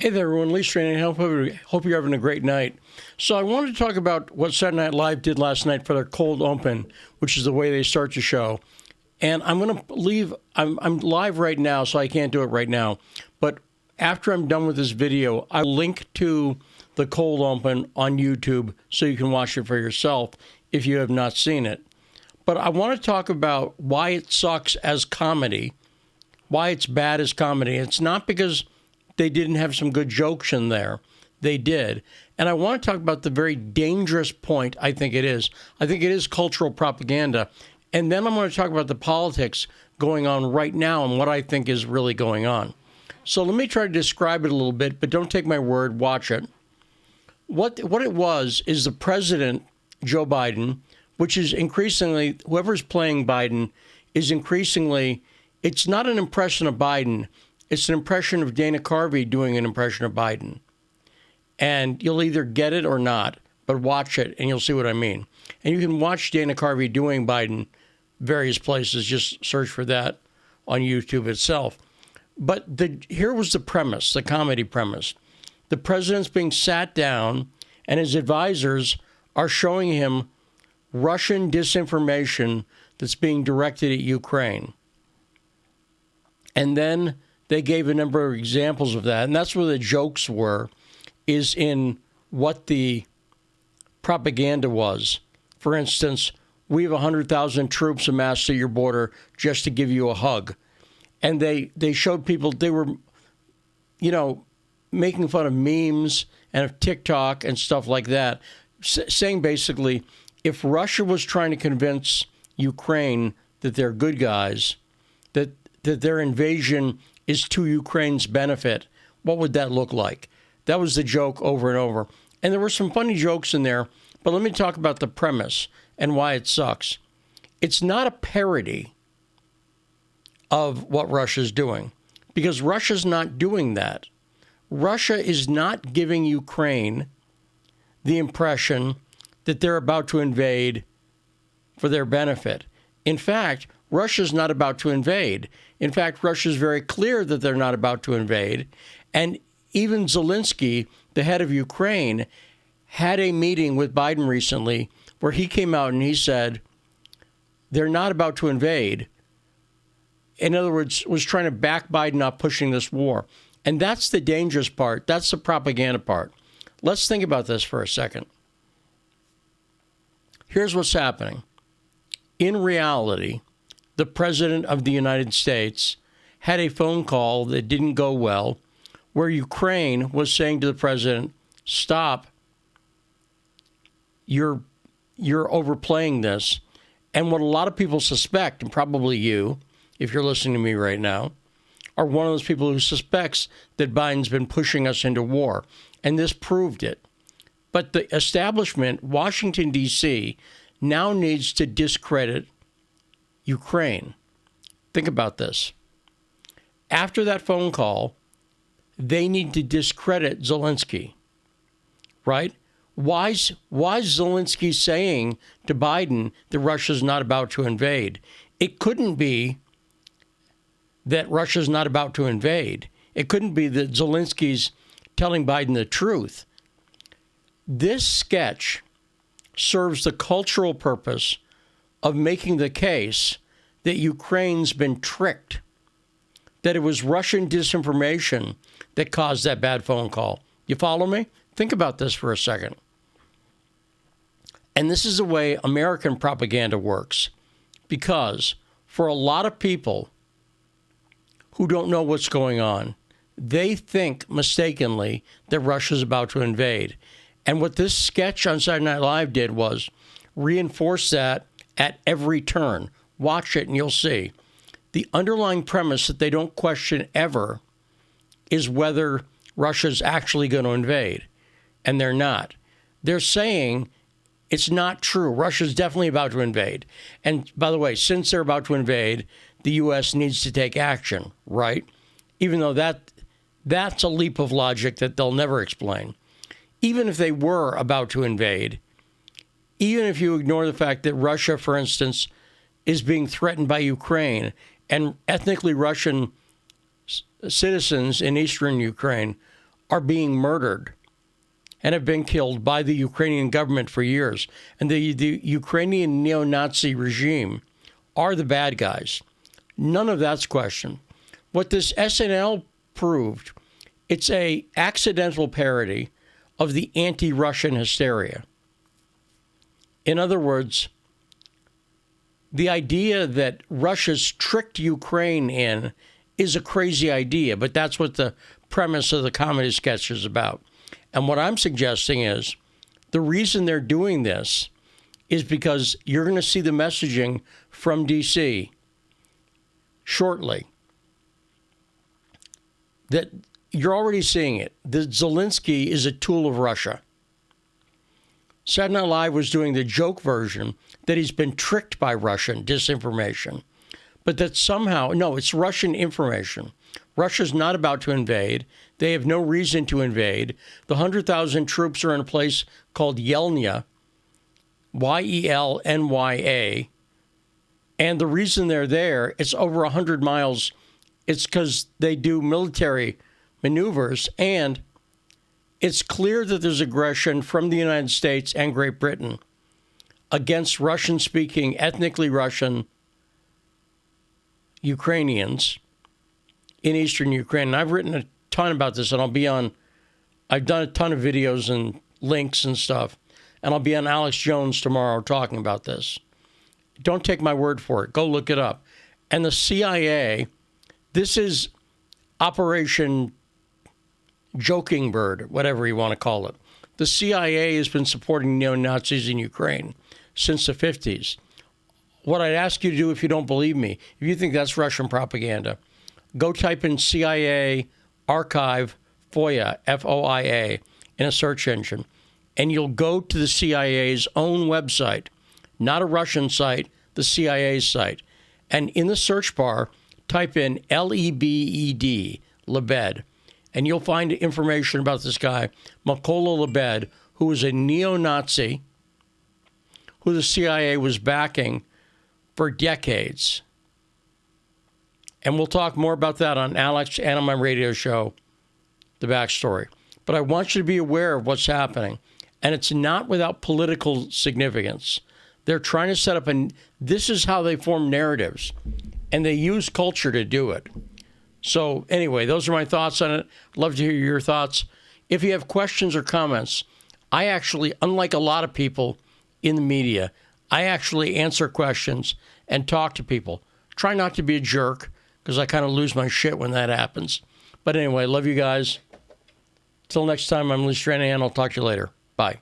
Hey there, everyone. Lee Stranahan. Hope you're having a great night. So I wanted to talk about what Saturday Night Live did last night for their cold open, which is the way they start the show. And I'm going to leave. I'm live right now, so I can't do it right now. But after I'm done with this video, I'll link to the cold open on YouTube so you can watch it for yourself if you have not seen it. But I want to talk about why it sucks as comedy, why it's bad as comedy. It's not because they didn't have some good jokes in there. They did. And I want to talk about the very dangerous point I think it is. I think it is cultural propaganda. And then I'm going to talk about the politics going on right now and what I think is really going on. So let me try to describe it a little bit, but don't take my word. Watch it. What it was is the president, Joe Biden, which is increasingly, whoever's playing Biden is increasingly, it's not an impression of Biden. It's an impression of Dana Carvey doing an impression of Biden. And you'll either get it or not, but watch it and you'll see what I mean. And you can watch Dana Carvey doing Biden various places. Just search for that on YouTube itself. But here was the premise, the comedy premise. The president's being sat down and his advisors are showing him Russian disinformation that's being directed at Ukraine. And then they gave a number of examples of that. And that's where the jokes were, is in what the propaganda was. For instance, we have 100,000 troops amassed at your border just to give you a hug. And they showed people, they were, making fun of memes and of TikTok and stuff like that, saying basically, if Russia was trying to convince Ukraine that they're good guys, that their invasion is to Ukraine's benefit, what would that look like? That was the joke over and over. And there were some funny jokes in there, but let me talk about the premise and why it sucks. It's not a parody of what Russia's doing, because Russia's not doing that. Russia is not giving Ukraine the impression that they're about to invade for their benefit. In fact, Russia's not about to invade. In fact, Russia's very clear that they're not about to invade. And even Zelensky, the head of Ukraine, had a meeting with Biden recently where he came out and he said, they're not about to invade. In other words, was trying to back Biden up pushing this war. And that's the dangerous part. That's the propaganda part. Let's think about this for a second. Here's what's happening. In reality, the president of the United States had a phone call that didn't go well, where Ukraine was saying to the president, stop, you're overplaying this. And what a lot of people suspect, and probably you, if you're listening to me right now, are one of those people who suspects that Biden's been pushing us into war. And this proved it. But the establishment, Washington, D.C., now needs to discredit Ukraine. Think about this. After that phone call, they need to discredit Zelensky, right? Why is Zelensky saying to Biden that Russia's not about to invade? It couldn't be that Russia's not about to invade. It couldn't be that Zelensky's telling Biden the truth. This sketch serves the cultural purpose of making the case that Ukraine's been tricked, that it was Russian disinformation that caused that bad phone call. You follow me? Think about this for a second. And this is the way American propaganda works, because for a lot of people who don't know what's going on, they think mistakenly that Russia's about to invade. And what this sketch on Saturday Night Live did was reinforce that at every turn. Watch it and you'll see. The underlying premise that they don't question ever is whether Russia's actually going to invade. And they're not. They're saying it's not true. Russia's definitely about to invade. And by the way, since they're about to invade, the U.S. needs to take action, right? Even though that's a leap of logic that they'll never explain. Even if they were about to invade, even if you ignore the fact that Russia, for instance, is being threatened by Ukraine and ethnically Russian citizens in eastern Ukraine are being murdered and have been killed by the Ukrainian government for years. And the Ukrainian neo-Nazi regime are the bad guys. None of that's questioned. What this SNL proved, it's a accidental parody of the anti-Russian hysteria. In other words, the idea that Russia's tricked Ukraine in is a crazy idea, but that's what the premise of the comedy sketch is about. And what I'm suggesting is the reason they're doing this is because you're going to see the messaging from D.C. shortly. That you're already seeing it. That Zelensky is a tool of Russia. Saturday Night Live was doing the joke version that he's been tricked by Russian disinformation. But that somehow, no, it's Russian information. Russia's not about to invade. They have no reason to invade. The 100,000 troops are in a place called Yelnya, Yelnya. And the reason they're there, it's over 100 miles. It's because they do military maneuvers. And it's clear that there's aggression from the United States and Great Britain against Russian-speaking, ethnically Russian Ukrainians in eastern Ukraine. And I've written a ton about this, and I've done a ton of videos and links and stuff, and I'll be on Alex Jones tomorrow talking about this. Don't take my word for it. Go look it up. And the CIA, this is Operation Joking Bird, whatever you want to call it. The CIA has been supporting neo-Nazis in Ukraine since the 50s. What I'd ask you to do, if you don't believe me, if you think that's Russian propaganda, go type in CIA archive FOIA, F-O-I-A, in a search engine, and you'll go to the CIA's own website, not a Russian site, the CIA site. And in the search bar, type in Lebed, Lebed, and you'll find information about this guy, Mykola Lebed, who was a neo-Nazi, who the CIA was backing for decades. And we'll talk more about that on Alex and on my radio show, The Backstory. But I want you to be aware of what's happening. And it's not without political significance. They're trying to set up, and this is how they form narratives. And they use culture to do it. So anyway, those are my thoughts on it. Love to hear your thoughts. If you have questions or comments, I actually, unlike a lot of people in the media, I actually answer questions and talk to people. Try not to be a jerk, because I kind of lose my shit when that happens. But anyway, love you guys. Till next time, I'm Lee Stranahan. I'll talk to you later. Bye.